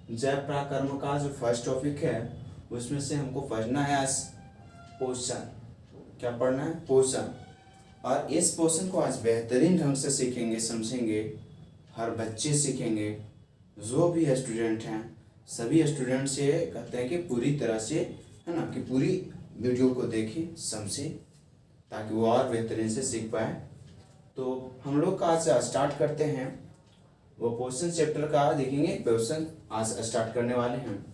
जयप्राकर्म का जो first topic है उसमें से हमको पढ़ना है आज पोषण। क्या पढ़ना है? पोषण। और इस पोषण को आज बेहतरीन ढंग से सीखेंगे, समझेंगे। हर बच्चे सीखेंगे, जो भी स्टूडेंट हैं सभी स्टूडेंट से कहते हैं कि पूरी तरह से, है ना, कि पूरी वीडियो को देखें, समझें, ताकि वो और बेहतरीन से सीख पाए। तो हम लोग का आज स्टार्ट करते हैं, वो पोषण चैप्टर का देखेंगे। पोषण आज स्टार्ट करने वाले हैं।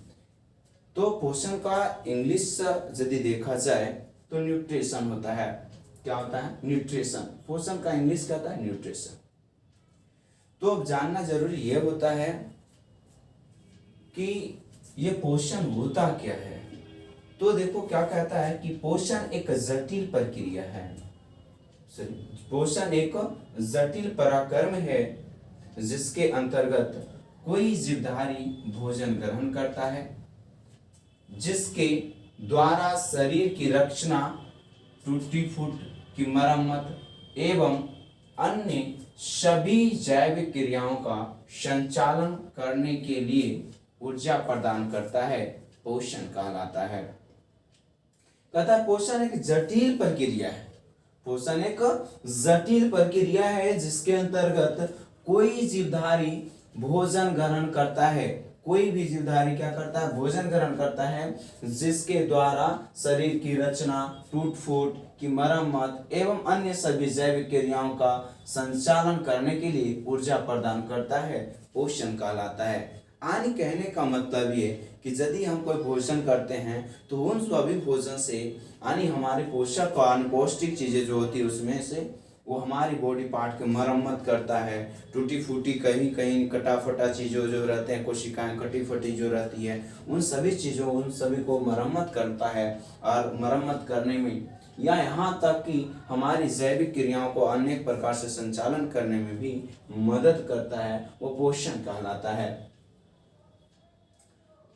तो पोषण का इंग्लिश यदि देखा जाए तो न्यूट्रिशन होता है। क्या होता है? न्यूट्रिशन। पोषण का इंग्लिश क्या होता है? न्यूट्रिशन। तो अब जानना जरूरी यह होता है कि ये पोषण होता क्या है। तो देखो क्या कहता है कि पोषण एक जटिल प्रक्रिया है। पोषण एक जटिल पराक्रम है जिसके अंतर्गत कोई जीवधारी भोजन ग्रहण करता है, जिसके द्वारा शरीर की रचना, टूटी फूट की मरम्मत एवं अन्य सभी जैविक क्रियाओं का संचालन करने के लिए ऊर्जा प्रदान करता है, पोषण कहलाता है। कहता है पोषण एक जटिल प्रक्रिया है। पोषण एक जटिल प्रक्रिया है जिसके अंतर्गत कोई जीवधारी भोजन ग्रहण करता है। कोई भी जीवधारी क्या करता है? भोजन ग्रहण करता है, जिसके द्वारा शरीर की रचना, टूट फूट की मरम्मत एवं अन्य सभी जैविक क्रियाओं का संचालन करने के लिए ऊर्जा प्रदान करता है, पोषण कहलाता है। यानी कहने का मतलब ये कि यदि हम कोई भोजन करते हैं तो उन सभी भोजन से, यानी हमारे पोषक और पौष्टिक चीजें जो होती है उसमें से वो हमारी बॉडी पार्ट की मरम्मत करता है। टूटी फूटी कहीं कहीं कटा फटा चीज़ों जो रहते हैं, कोशिकाएं कटी फटी जो रहती है, उन सभी चीज़ों, उन सभी को मरम्मत करता है। और मरम्मत करने में या यहाँ तक कि हमारी जैविक क्रियाओं को अनेक प्रकार से संचालन करने में भी मदद करता है, वो पोषण कहलाता है।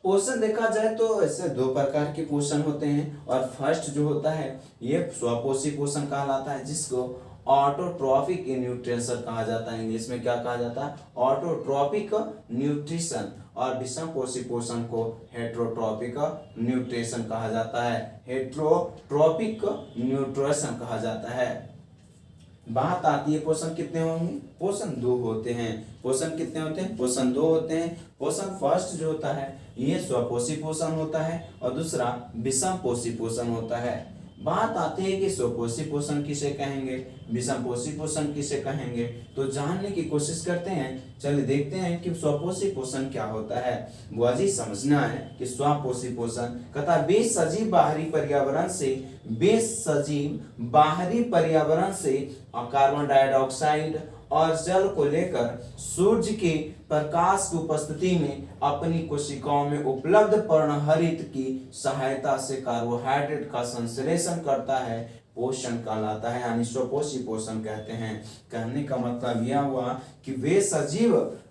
पोषण देखा जाए तो ऐसे दो प्रकार के पोषण होते हैं। और फर्स्ट जो होता है ये स्वपोषी पोषण कहलाता है, जिसको ऑटोट्रॉपिक न्यूट्रिशन कहा जाता है। इंग्लिश में क्या कहा जाता है? Autotrophic nutrition. और विषम पोषी पोषण को हेट्रोट्रॉपिक न्यूट्रिशन कहा जाता है। हेट्रोट्रॉपिक न्यूट्रिशन कहा जाता है। बात आती है पोषण कितने होंगे? पोषण दो होते हैं। पोषण कितने होते हैं? पोषण दो होते हैं। पोषण फर्स्ट जो होता है ये स्वपोषी पोषण होता है और दूसरा विषम पोषी पोषण होता है। बात आती है कि स्वपोषी पोषण किसे कहेंगे, विषम पोषी पोषण किसे कहेंगे, तो जानने की कोशिश करते हैं। चलिए देखते हैं कि स्वपोषी पोषण क्या होता है। बुआ जी समझना है कि स्वपोषी पोषण कहता है बेसजीव बाहरी पर्यावरण से, बेसजीव बाहरी पर्यावरण से कार्बन डाइऑक्साइड और जल को लेकर सूर्य के प्रकाश की उपस्थिति में अपनी कोशिकाओं में उपलब्ध पर्णहरित की सहायता से कार्बोहाइड्रेट का संश्लेषण करता है, पोषण कहलाता है। यानी स्वपोषी पोषण कहते हैं। कहने का मतलब यह हुआ कि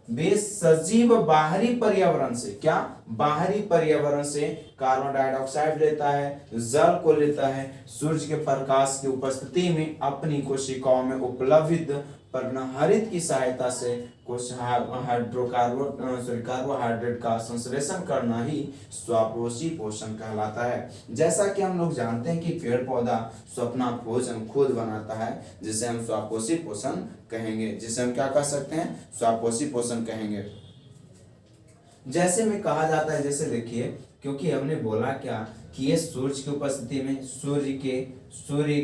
बेसजीव बाहरी पर्यावरण से, क्या बाहरी पर्यावरण से कार्बन डाइऑक्साइड लेता है, जल को लेता है, सूर्य के प्रकाश की उपस्थिति में अपनी कोशिकाओं में उपलब्ध पर्णहरित की सहायता से कार्बोहाइड्रेट का संश्लेषण करना ही स्वपोषी पोषण कहलाता है। जैसा कि हम लोग जानते हैं कि पेड़ पौधा अपना भोजन खुद बनाता है, जिसे हम स्वपोषी पोषण कहेंगे, जिसे हम क्या कह सकते हैं? स्वपोषी पोषण कहेंगे। जैसे में कहा जाता है, जैसे देखिए, क्योंकि हमने बोला क्या कि ये सूर्य की उपस्थिति में, सूर्य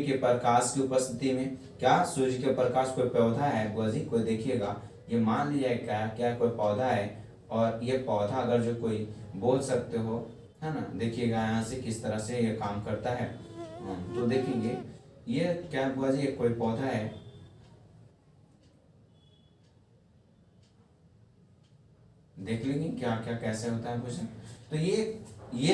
के प्रकाश की उपस्थिति में, क्या सूर्य के प्रकाश कोई पौधा है बुआ जी, कोई देखिएगा, ये मान लीजिए क्या कोई पौधा है, और ये पौधा अगर जो कोई बोल सकते हो, है ना, देखिएगा यहाँ से किस तरह से ये काम करता है। तो देखेंगे ये क्या बुआ जी, कोई पौधा है, देख लेंगे क्या क्या कैसे होता है कुछ। तो ये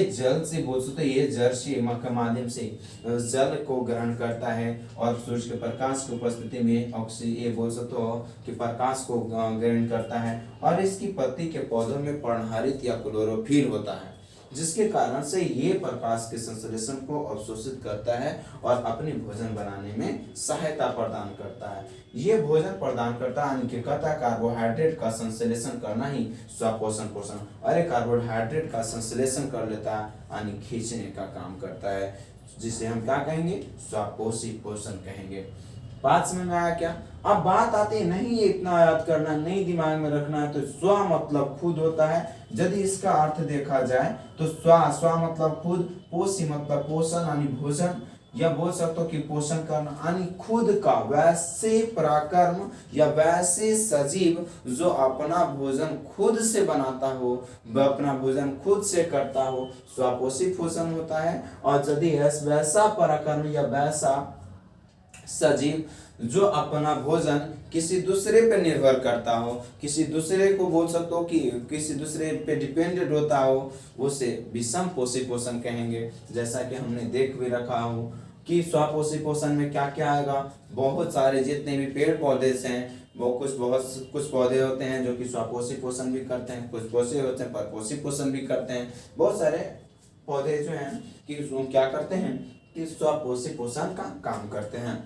जल से बोल सकते, ये जल के माध्यम से जल को ग्रहण करता है और सूर्य के प्रकाश की उपस्थिति में ऑक्सीजन, ये बोल सकते हो कि प्रकाश को ग्रहण करता है। और इसकी पत्ती के पौधों में पर्णहरित या क्लोरोफिल होता है। जिसके कारण से ये प्रकाश के संश्लेषण को अवशोषित करता है और अपने भोजन बनाने में सहायता प्रदान करता है। ये भोजन प्रदान करता है, यानी कि कहता कार्बोहाइड्रेट का संश्लेषण करना ही स्वपोषण पोषण। अरे कार्बोहाइड्रेट का संश्लेषण कर लेता है यानी खींचने का काम करता है, जिसे हम क्या कहेंगे, स्वपोषी पोषण कहेंगे। बात समझ में आया क्या? अब बात आती है, नहीं इतना याद करना, नहीं दिमाग में रखना है, तो स्व मतलब खुद होता है। यदि इसका अर्थ देखा जाए तो स्व मतलब खुद, पोषी मतलब पोषण यानी भोजन, या बोल सकते हो कि पोषण करना यानी खुद का वैसे पराक्रम या वैसे सजीव जो अपना भोजन खुद से बनाता हो, वह अपना भोजन खुद से करता हो, स्वपोषी पोषण होता है। और यदि वैसा पराक्रम या वैसा सजीव जो अपना भोजन किसी दूसरे पे निर्भर करता हो, किसी दूसरे को बोल सकते हो कि किसी दूसरे पे डिपेंडेंट होता हो, उसे विषम पोषी पोषण कहेंगे। जैसा कि हमने देख भी रखा हो कि स्वपोषी पोषण में क्या क्या आएगा, बहुत सारे जितने भी पेड़ पौधे हैं वो कुछ पौधे होते हैं जो कि स्वपोषी पोषण भी करते हैं, कुछ पौधे होते हैं परपोषी पोषण भी करते हैं। बहुत सारे पौधे जो हैं कि क्या करते हैं कि स्वपोषी पोषण का काम करते हैं।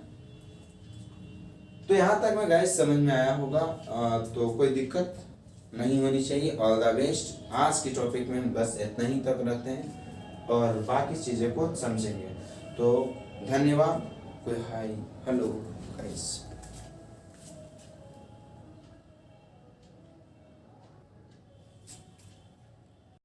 तो यहाँ तक में गाइस समझ में आया होगा, तो कोई दिक्कत नहीं होनी चाहिए। All the best. आज के टॉपिक में हम बस इतना ही तक रखते हैं और बाकी चीज़ें को समझेंगे। तो धन्यवाद। कोई हाय हेलो गाइस।